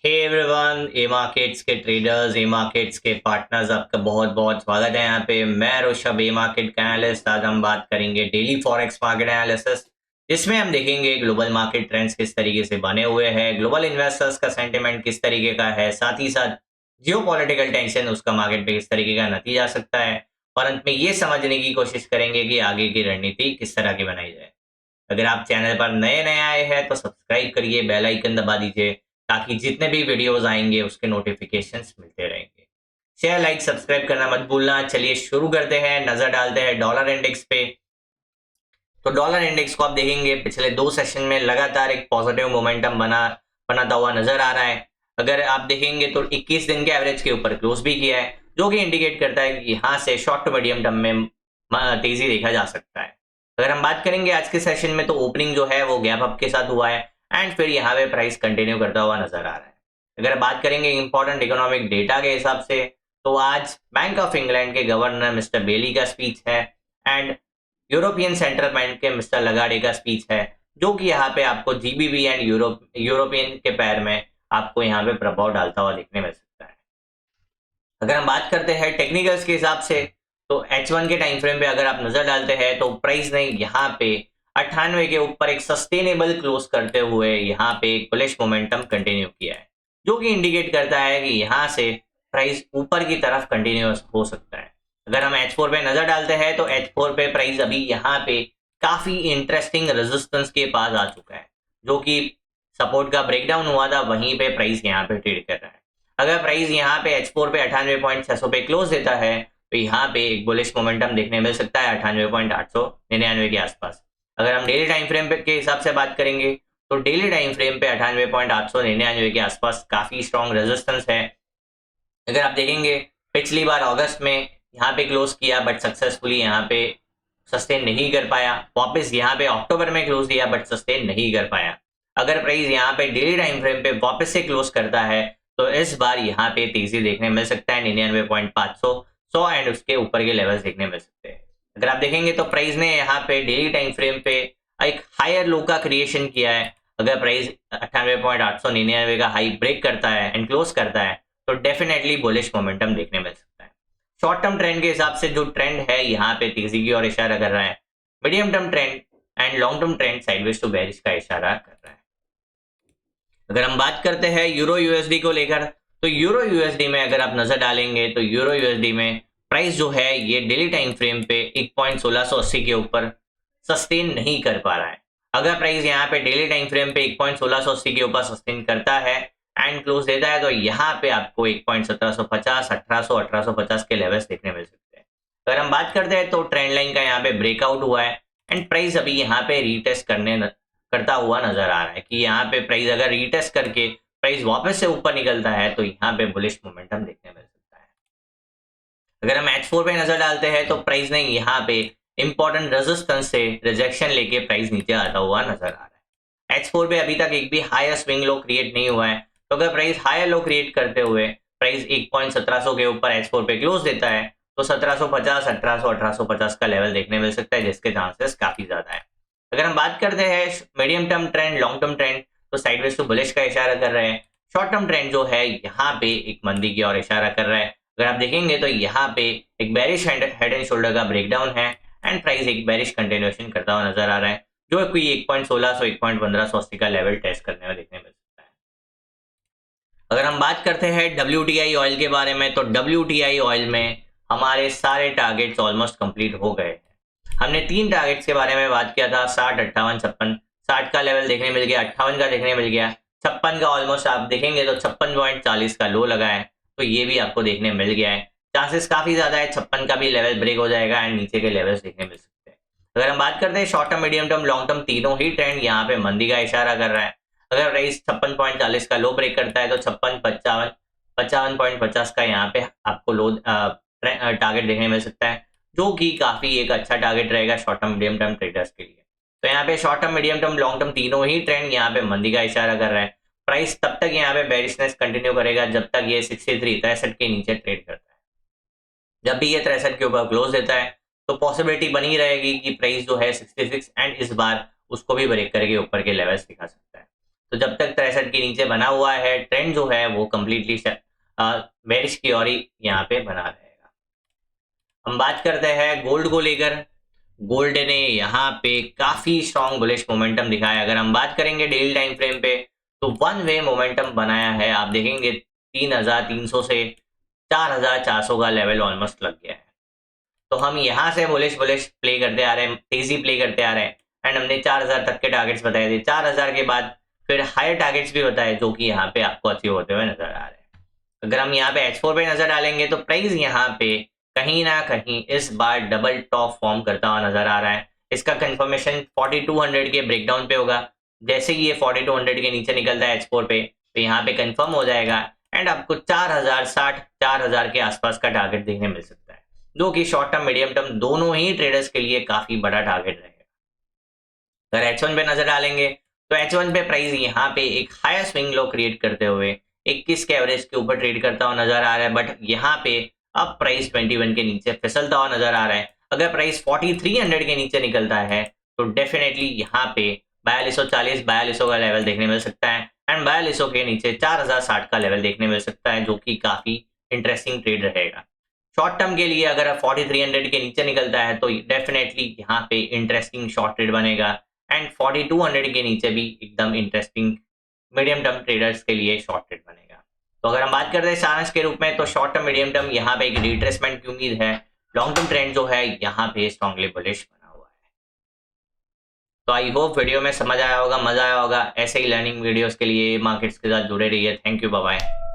Hey everyone, ए markets के traders, ए markets के partners, आपका बहुत बहुत स्वागत है। यहाँ पे मैं ऋषभ, ए मार्केट का एनालिस्ट। आज हम बात करेंगे डेली फॉरेक्स मार्केट एनालिसिस, जिसमें हम देखेंगे ग्लोबल मार्केट ट्रेंड्स किस तरीके से बने हुए हैं, ग्लोबल इन्वेस्टर्स का सेंटिमेंट किस तरीके का है, साथ ही साथ जियोपॉलिटिकल टेंशन उसका मार्केट पे किस तरीके का नतीजा आ सकता है, और अंत में ये समझने की कोशिश करेंगे कि आगे की रणनीति किस तरह की बनाई जाए। अगर आप चैनल पर नए नए आए हैं तो सब्सक्राइब करिए, बेल आइकन दबा दीजिए, ताकि जितने भी वीडियोस आएंगे उसके नोटिफिकेशंस मिलते रहेंगे। शेयर, लाइक, सब्सक्राइब करना मत भूलना। चलिए शुरू करते हैं, नजर डालते हैं डॉलर इंडेक्स पे। तो डॉलर इंडेक्स को आप देखेंगे पिछले 2 सेशन में लगातार एक पॉजिटिव मोमेंटम बनाता हुआ नजर आ रहा है। अगर आप देखेंगे तो 21 दिन के एवरेज के ऊपर क्लोज भी किया है, जो कि इंडिकेट करता है कि यहाँ से शॉर्ट टू मीडियम टर्म में तेजी देखा जा सकता है। अगर हम बात करेंगे आज के सेशन में, तो ओपनिंग जो है वो गैप अप के साथ हुआ है एंड फिर यहाँ पे प्राइस कंटिन्यू करता हुआ नजर आ रहा है। अगर बात करेंगे इंपॉर्टेंट इकोनॉमिक डेटा के हिसाब से, तो आज बैंक ऑफ इंग्लैंड के गवर्नर मिस्टर बेली का स्पीच है एंड यूरोपियन सेंट्रल बैंक के मिस्टर लगाडे का स्पीच है, जो कि यहाँ पे आपको जीबीबी एंड यूरोपियन के पैर में आपको यहाँ पे प्रभाव डालता हुआ देखने मिल सकता है। अगर हम बात करते हैं टेक्निकल्स के हिसाब से, तो H1 के टाइम फ्रेम पे अगर आप नजर डालते हैं तो प्राइस ने यहाँ पे 98 के ऊपर एक सस्टेनेबल क्लोज करते हुए यहाँ पे एक बुलिश मोमेंटम कंटिन्यू किया है, जो कि इंडिकेट करता है कि यहाँ से प्राइस ऊपर की तरफ कंटिन्यू हो सकता है। अगर हम H4 पे नजर डालते हैं तो H4 पे प्राइस अभी यहाँ पे काफी इंटरेस्टिंग रेजिस्टेंस के पास आ चुका है, जो कि सपोर्ट का ब्रेकडाउन हुआ था, वहीं पे प्राइस यहाँ पे ट्रेड कर रहा है। अगर प्राइस यहाँ पे H4 पे 98.600 पे क्लोज देता है तो यहाँ पे एक बुलिश मोमेंटम देखने मिल सकता है 98.899 के आसपास। अगर हम डेली टाइम फ्रेम के हिसाब से बात करेंगे, तो डेली टाइम फ्रेम पे 98.899 के आसपास काफी स्ट्रॉन्ग रेजिस्टेंस है। अगर आप देखेंगे पिछली बार अगस्त में यहाँ पे क्लोज किया बट सक्सेसफुली यहाँ पे सस्टेन नहीं कर पाया, वापस यहाँ पे अक्टूबर में क्लोज दिया बट सस्टेन नहीं कर पाया। अगर प्राइस यहाँ पे डेली टाइम फ्रेम पे वापस से क्लोज करता है तो इस बार यहाँ पे तेजी देखने मिल सकता है 99.500 100 एंड उसके ऊपर के लेवल्स देखने मिल सकते हैं। अगर आप देखेंगे तो प्राइस ने यहाँ पे डेली टाइम फ्रेम पे एक हायर लो का क्रिएशन किया है। अगर प्राइस 98.899 का हाई ब्रेक करता है एंड क्लोज करता है तो डेफिनेटली बुलिश मोमेंटम देखने मिल सकता है। शॉर्ट टर्म ट्रेंड के हिसाब से जो ट्रेंड है यहाँ पे तेजी की ओर इशारा कर रहा है। Medium term trend and long term trend sideways to bearish का इशारा कर रहा है। अगर हम बात करते हैं यूरो यूएसडी को लेकर, तो यूरो यूएसडी में अगर आप नजर डालेंगे तो यूरो यूएसडी में प्राइस जो है ये डेली टाइम फ्रेम पे 1.1680 के ऊपर सस्टेन नहीं कर पा रहा है। अगर प्राइस यहाँ पे डेली टाइम फ्रेम पे 1.1680 के ऊपर सस्टेन करता है एंड क्लोज देता है तो यहाँ पे आपको 1.1750 1800 1850 के लेवल्स देखने मिल सकते हैं। अगर हम बात करते हैं तो ट्रेंड लाइन का यहाँ पे ब्रेकआउट हुआ है एंड प्राइस अभी यहाँ पे रीटेस्ट करता हुआ नजर आ रहा है कि यहाँ पे प्राइस अगर रीटेस्ट करके प्राइस वापस से ऊपर निकलता है तो यहाँ पे बुलिश मोमेंटम देखने मिल सकता है। अगर हम H4 पे नजर डालते हैं तो प्राइस ने यहाँ पे इंपॉर्टेंट रेजिस्टेंस से रिजेक्शन लेके प्राइस नीचे आता हुआ नजर आ रहा है। H4 पे अभी तक एक भी हायर स्विंग लो क्रिएट नहीं हुआ है, तो अगर प्राइस हायर लो क्रिएट करते हुए प्राइस 1.1700 के ऊपर H4 पे क्लोज देता है तो 1750 1800 1850 का लेवल देखने मिल सकता है, जिसके चांसेस काफी ज्यादा है। अगर हम बात करते हैं medium term trend long term trend, तो साइडवेज टू बुलिश का इशारा कर रहे हैं। शॉर्ट टर्म ट्रेंड जो है यहाँ पे एक मंदी की ओर इशारा कर रहा है। अगर आप देखेंगे तो यहाँ पे एक बेरिश हेड एंड शोल्डर का ब्रेकडाउन है एंड प्राइस एक बेरिश कंटिन्यूएशन करता हुआ नजर आ रहा है, जो कोई 1.1600 1.1580 का लेवल टेस्ट करने में देखने मिल सकता है। अगर हम बात करते हैं WTI ऑयल के बारे में, तो WTI ऑयल में हमारे सारे टारगेट्स ऑलमोस्ट कंप्लीट हो गए हैं। हमने 3 टारगेट्स के बारे में बात किया था, 60 58 56। 60 का लेवल देखने मिल गया, 58 का देखने मिल गया, 56 का ऑलमोस्ट आप देखेंगे तो 56.40 का लो लगा है, तो ये भी आपको देखने मिल गया है। चांसेस काफी ज्यादा है 56 का भी लेवल ब्रेक हो जाएगा एंड नीचे के लेवल्स देखने मिल सकते हैं। अगर हम बात करते हैं short term medium term long term, तीनों ही ट्रेंड यहाँ पे मंदी का इशारा कर रहा है। अगर प्राइस 56.40 का लो ब्रेक करता है तो 56 55.50 का यहाँ पे आपको लो टारगेट देखने मिल सकता है, जो कि काफी एक अच्छा टारगेट रहेगा short term medium term traders के लिए। तो यहाँ पे short term medium term long term तीनों ही ट्रेंड यहाँ पे मंदी का इशारा कर रहा है। प्राइस तब तक यहाँ पे बेरिशनेस कंटिन्यू करेगा जब तक ये 63 के नीचे ट्रेड करता है। जब भी ये 63 के ऊपर क्लोज देता है तो पॉसिबिलिटी बनी रहेगी कि प्राइस जो है 66 एंड इस बार उसको भी ब्रेक करके ऊपर के लेवल्स दिखा सकता है। तो जब तक 63 के नीचे बना हुआ है ट्रेंड जो है वो कंप्लीटली बेरिश की ओर ही यहाँ पे बना रहेगा। हम बात करते हैं गोल्ड को लेकर। गोल्ड ने यहाँ पे काफी स्ट्रॉन्ग बुलिश मोमेंटम दिखाया। अगर हम बात करेंगे डेली टाइम फ्रेम पे तो वन वे मोमेंटम बनाया है। आप देखेंगे 3300 से 4400 का लेवल ऑलमोस्ट लग गया है। तो हम यहाँ से बुलिश प्ले करते आ रहे हैं, तेजी प्ले करते आ रहे हैं एंड हमने 4000 तक के टारगेट्स बताए थे। 4000 के बाद फिर हायर टारगेट्स भी बताए जो कि यहाँ पे आपको अचीव होते हुए नजर आ रहे हैं। अगर हम यहाँ पे H4 पे नजर डालेंगे तो प्राइस यहाँ पे कहीं ना कहीं इस बार डबल टॉप फॉर्म करता हुआ नजर आ रहा है। इसका कंफर्मेशन 4200 के ब्रेकडाउन पे होगा। जैसे ही ये 4200 के नीचे निकलता है H4 पे तो यहाँ पे कंफर्म हो जाएगा एंड आपको 4060 4000 के आसपास का टारगेट देखने मिल सकता है, जो कि शॉर्ट टर्म मीडियम टर्म दोनों ही ट्रेडर्स के लिए काफी बड़ा टारगेट रहेगा। अगर H1 पे नजर डालेंगे तो H1 पे प्राइस यहाँ पे एक हायर स्विंग लो क्रिएट करते हुए 21 के एवरेज के ऊपर ट्रेड करता हुआ नजर आ रहा है, बट यहाँ पे अब प्राइस 21 के नीचे फिसलता हुआ नजर आ रहा है। अगर प्राइस 4300 के नीचे निकलता है तो डेफिनेटली यहाँ पे 4240 4200 का लेवल देखने मिल सकता है एंड 4200 के नीचे 4060 का लेवल देखने मिल सकता है, जो कि काफी इंटरेस्टिंग ट्रेड रहेगा। शॉर्ट टर्म के लिए अगर 4300 के नीचे निकलता है तो डेफिनेटली यहाँ पे इंटरेस्टिंग शॉर्ट ट्रेड बनेगा एंड 4200 के नीचे भी एकदम इंटरेस्टिंग मीडियम टर्म ट्रेडर्स के लिए शॉर्ट ट्रेड बनेगा। तो अगर हम बात करते हैं सारांश के रूप में तो शॉर्ट टर्म मीडियम टर्म यहाँ पे एक रिट्रेसमेंट की उम्मीद है। लॉन्ग टर्म ट्रेंड जो है यहाँ पे स्ट्रॉन्गली बुलिश बना हुआ है। तो आई होप वीडियो में समझ आया होगा, मजा आया होगा। ऐसे ही लर्निंग वीडियोस के लिए मार्केट्स के साथ जुड़े रहिए। Thank you, bye bye.